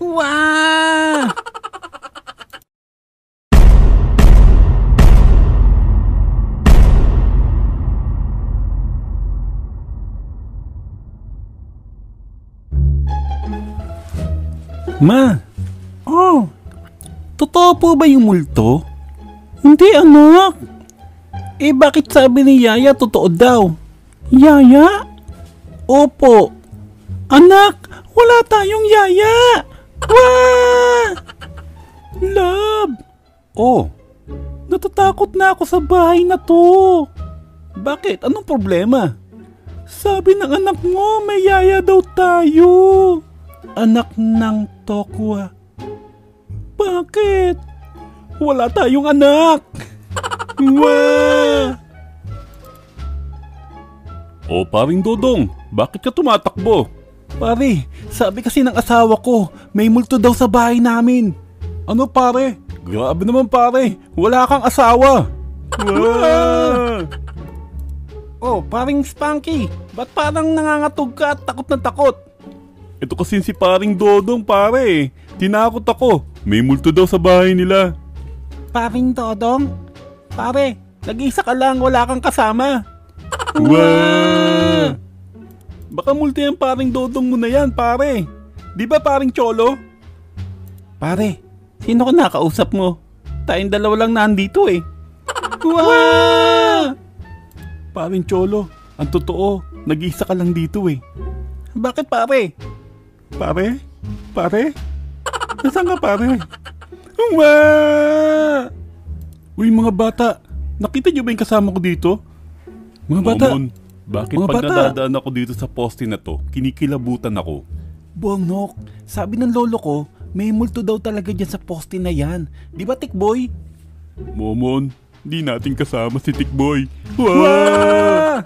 Wow! Ma! Oh! Totoo po ba yung multo? Hindi, anak! Eh, bakit sabi ni Yaya totoo daw? Yaya? Opo. Anak, wala tayong Yaya! Wah! Love! Oh, natatakot na ako sa bahay na to. Bakit? Anong problema? Sabi ng anak mo, may Yaya daw tayo. Anak ng Tokwa. Bakit? Wala tayong anak. Wah! O paring Dodong, bakit ka tumatakbo? Pare, sabi kasi ng asawa ko, may multo daw sa bahay namin. Ano pare? Grabe naman pare, wala kang asawa. Wah! Oh, paring Spanky, ba't parang nangangatog ka at takot na takot? Ito kasi si paring Dodong pare, tinakot ako. May multo daw sa bahay nila. Paring Dodong? Pare, nag-isa ka lang, wala kang kasama. Wow! Baka multo yan paring Dodong mo na yan, pare. Di ba paring Cholo? Pare, sino ka nakausap mo? Tayong dalawa lang nandito eh. Wow! Paring Cholo, ang totoo, nag-isa ka lang dito eh. Bakit pare? Pare? Pare? Nasaan ka pare? Wow! Uy mga bata, nakita niyo ba yung kasama ko dito? Mga bata, Momon, bakit mga pag bata, nadadaan ako dito sa poste na to, kinikilabutan ako? Bongnok, sabi ng lolo ko, may multo daw talaga dyan sa poste na yan. Di ba Tikboy? Momon, di natin kasama si Tikboy. Wow!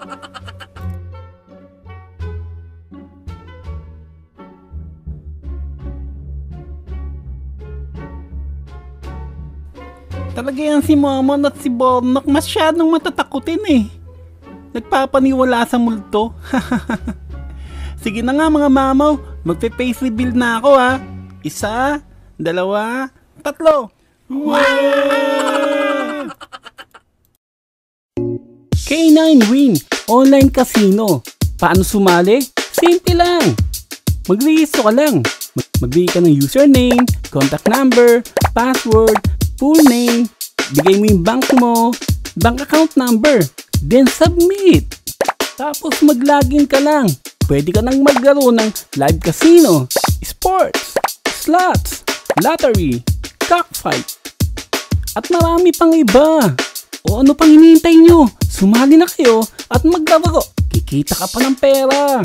Talaga yan si Momon at si Bongnok, masyadong matatakutin eh. Nagpapaniwala sa multo. Sige na nga mga mamaw, magpe-face reveal na ako ha. 1, 2, 3. Wow! K9 Win Online Casino. Paano sumali? Simple lang. Mag-register ka lang. Magbigay ka ng username, contact number, password, full name, bigay mo yung bank mo, bank account number, then submit. Tapos mag-login ka lang. Pwede ka nang maglaro ng live casino, sports, slots, lottery, cockfight, at marami pang iba. O ano pang hinihintay nyo? Sumali na kayo at maglaro. Kikita ka pa ng pera.